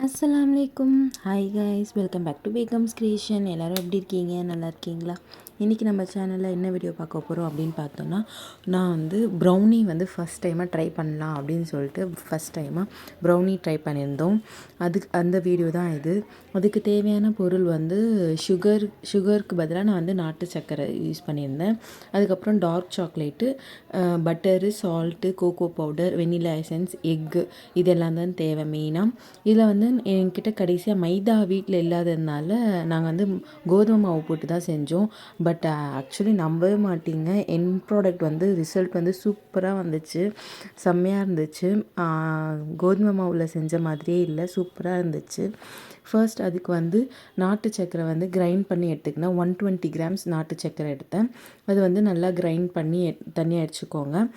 அஸ்ஸலாமலைக்கும். Hi guys, welcome back to Begum's creation. எல்லோரும் எப்படி இருக்கீங்க? நல்லா இருக்கீங்களா? இன்றைக்கி நம்ம சேனலில் என்ன வீடியோ பார்க்க போகிறோம் அப்படின்னு பார்த்தோன்னா, நான் ப்ரௌனி ஃபஸ்ட் டைமாக ட்ரை பண்ணலாம் அப்படின்னு சொல்லிட்டு ஃபஸ்ட் டைமாக ப்ரௌனி ட்ரை பண்ணியிருந்தோம். அந்த வீடியோ தான் இது. அதுக்கு தேவையான பொருள் சுகருக்கு பதிலாக நான் நாட்டு சர்க்கரை யூஸ் பண்ணியிருந்தேன். அதுக்கப்புறம் dark chocolate, butter, salt, cocoa powder, vanilla essence, egg, இதெல்லாம் தான் தேவை மெயினாக. இதில் என்கிட்ட கடைசியாக மைதா வீட்டில் இல்லாததுனால நாங்கள் கோதுமை மாவு போட்டு தான் செஞ்சோம். பட் ஆக்சுவலி நம்பவே மாட்டீங்க, என் ப்ராடக்ட் ரிசல்ட் சூப்பராக வந்துச்சு, செம்மையாக இருந்துச்சு. கோதுமை மாவில் செஞ்ச மாதிரியே இல்லை, சூப்பராக இருந்துச்சு. ஃபர்ஸ்ட் அதுக்கு நாட்டு சர்க்கரை கிரைண்ட் பண்ணி எடுத்துக்கினேன். 120 கிராம்ஸ் நாட்டு சர்க்கரை எடுத்தேன். அது நல்லா கிரைண்ட் பண்ணி தனியாக அடிச்சுக்கோங்க.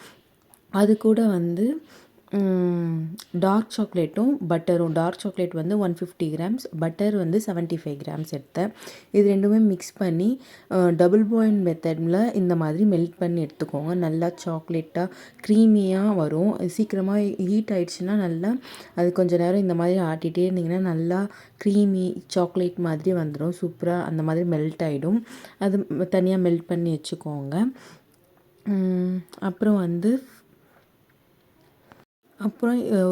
அது கூட டார்க் சாக்லேட்டும் பட்டரும், dark chocolate 150 grams, butter 75 grams எடுத்தேன். இது ரெண்டுமே மிக்ஸ் பண்ணி டபுள் பாயில் மெத்தடில் இந்த மாதிரி மெல்ட் பண்ணி எடுத்துக்கோங்க. நல்லா சாக்லேட்டாக க்ரீமியாக வரும். சீக்கிரமாக ஹீட் ஆகிடுச்சுன்னா நல்லா அது கொஞ்சம் நேரம் இந்த மாதிரி ஆட்டிகிட்டே இருந்திங்கன்னா நல்லா க்ரீமி சாக்லேட் மாதிரி வந்துடும். சூப்பராக அந்த மாதிரி மெல்ட் ஆகிடும். அது தனியாக மெல்ட் பண்ணி வச்சுக்கோங்க. அப்புறம்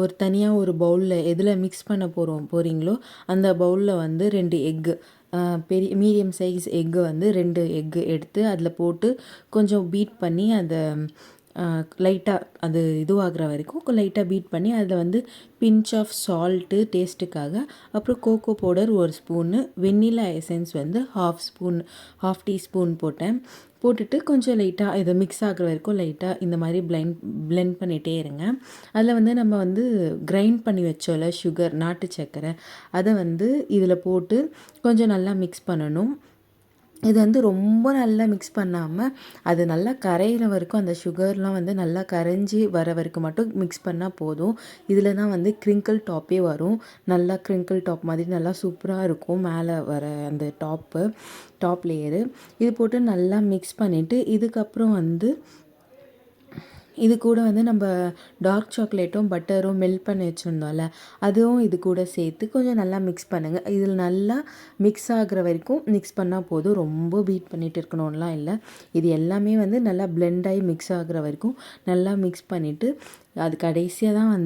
ஒரு தனியாக ஒரு பவுலில் எதில் மிக்ஸ் பண்ண போகிறீங்களோ அந்த பவுலில் 2 எக்கு, பெரிய மீடியம் சைஸ் எக்கு 2 எக்கு எடுத்து அதில் போட்டு கொஞ்சம் பீட் பண்ணி அதை லைட்டாக அது இதுவாகிற வரைக்கும் லைட்டாக பீட் பண்ணி அதில் பிஞ்ச் ஆஃப் சால்ட்டு டேஸ்ட்டுக்காக, அப்புறம் cocoa powder 1 spoon, vanilla essence half teaspoon போட்டுட்டு கொஞ்சம் லைட்டாக இதை மிக்ஸ் ஆகிற வரைக்கும் லைட்டாக இந்த மாதிரி பிளெண்ட் பண்ணிகிட்டே இருங்க. அதில் நம்ம கிரைண்ட் பண்ணி வச்சோம்ல சுகர், நாட்டு சர்க்கரை, அதை இதில் போட்டு கொஞ்சம் நல்லா மிக்ஸ் பண்ணணும். இது ரொம்ப நல்லா மிக்ஸ் பண்ணாமல் அது நல்லா கரையிற வரைக்கும், அந்த சுகர்லாம் நல்லா கரைஞ்சி வர வரைக்கும் மட்டும் மிக்ஸ் பண்ணால் போதும். இதில் தான் க்ரிங்கிள் டாப்பே வரும். நல்லா க்ரிங்கிள் டாப் மாதிரி நல்லா சூப்பராக இருக்கும் மேலே வர அந்த டாப் லேயரு. இது போட்டு நல்லா மிக்ஸ் பண்ணிவிட்டு இதுக்கப்புறம் இது கூட நம்ம டார்க் சாக்லேட்டும் பட்டரும் மெல்ட் பண்ணி வச்சுருந்தோம்ல, அதுவும் இது கூட சேர்த்து கொஞ்சம் நல்லா மிக்ஸ் பண்ணுங்கள். இதில் நல்லா மிக்ஸ் ஆகிற வரைக்கும் மிக்ஸ் பண்ணால் போதும், ரொம்ப பீட் பண்ணிகிட்டு இருக்கணும்லாம் இல்லை. இது எல்லாமே நல்லா பிளெண்ட் ஆகி மிக்ஸ் ஆகிற வரைக்கும் நல்லா மிக்ஸ் பண்ணிவிட்டு அது கடைசியாக தான்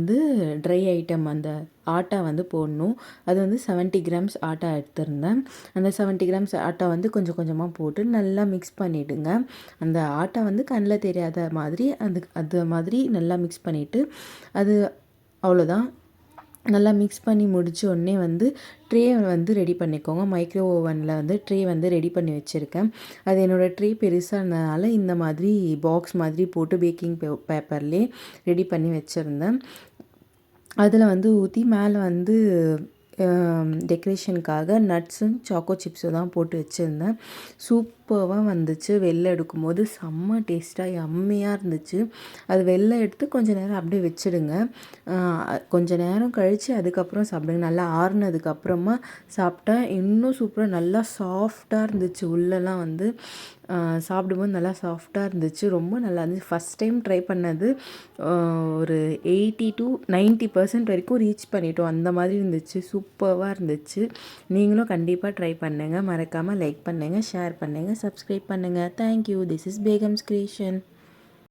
ட்ரை ஐட்டம் அந்த ஆட்டா போடணும். அது 70 கிராம்ஸ் ஆட்டா எடுத்திருந்தேன். அந்த 70 கிராம்ஸ் ஆட்டா கொஞ்சம் கொஞ்சமாக போட்டு நல்லா மிக்ஸ் பண்ணிவிடுங்க. அந்த ஆட்டா கண்ணில் தெரியாத மாதிரி அது மாதிரி நல்லா மிக்ஸ் பண்ணிவிட்டு அது அவ்வளோதான். நல்லா மிக்ஸ் பண்ணி முடித்த உடனே ட்ரே ரெடி பண்ணிக்கோங்க. மைக்ரோ ஓவனில் ட்ரே ரெடி பண்ணி வச்சுருக்கேன். அது என்னோடய ட்ரே பெருசாக இருந்ததுனால இந்த மாதிரி பாக்ஸ் மாதிரி போட்டு பேக்கிங் பேப்பர்லேயே ரெடி பண்ணி வச்சுருந்தேன். அதில் ஊற்றி மேலே டெக்கரேஷனுக்காக நட்ஸும் சாக்கோ சிப்ஸும் தான் போட்டு வச்சுருந்தேன். சூப்பராக வந்துச்சு. வெளில எடுக்கும்போது செம்ம டேஸ்ட்டாக யம்மியாக இருந்துச்சு. அது வெளில எடுத்து கொஞ்சம் நேரம் அப்படியே வச்சுடுங்க. கொஞ்சம் நேரம் கழித்து அதுக்கப்புறம் சாப்பிடுங்க. நல்லா ஆறுனதுக்கப்புறமா சாப்பிட்டா இன்னும் சூப்பராக நல்லா சாஃப்டாக இருந்துச்சு. உள்ளெல்லாம் சாப்பிடும்போது நல்லா சாஃப்டாக இருந்துச்சு. ரொம்ப நல்லா இருந்துச்சு. ஃபஸ்ட் டைம் ட்ரை பண்ணது. ஒரு 80 to 90% வரைக்கும் ரீச் பண்ணிட்டோம். அந்த மாதிரி இருந்துச்சு. சூப்பராக இருந்துச்சு. நீங்களும் கண்டிப்பாக ட்ரை பண்ணுங்கள். மறக்காமல் லைக் பண்ணுங்கள், ஷேர் பண்ணுங்கள், சப்ஸ்கிரைப் பண்ணுங்கள். Thank you. This is Begum's creation.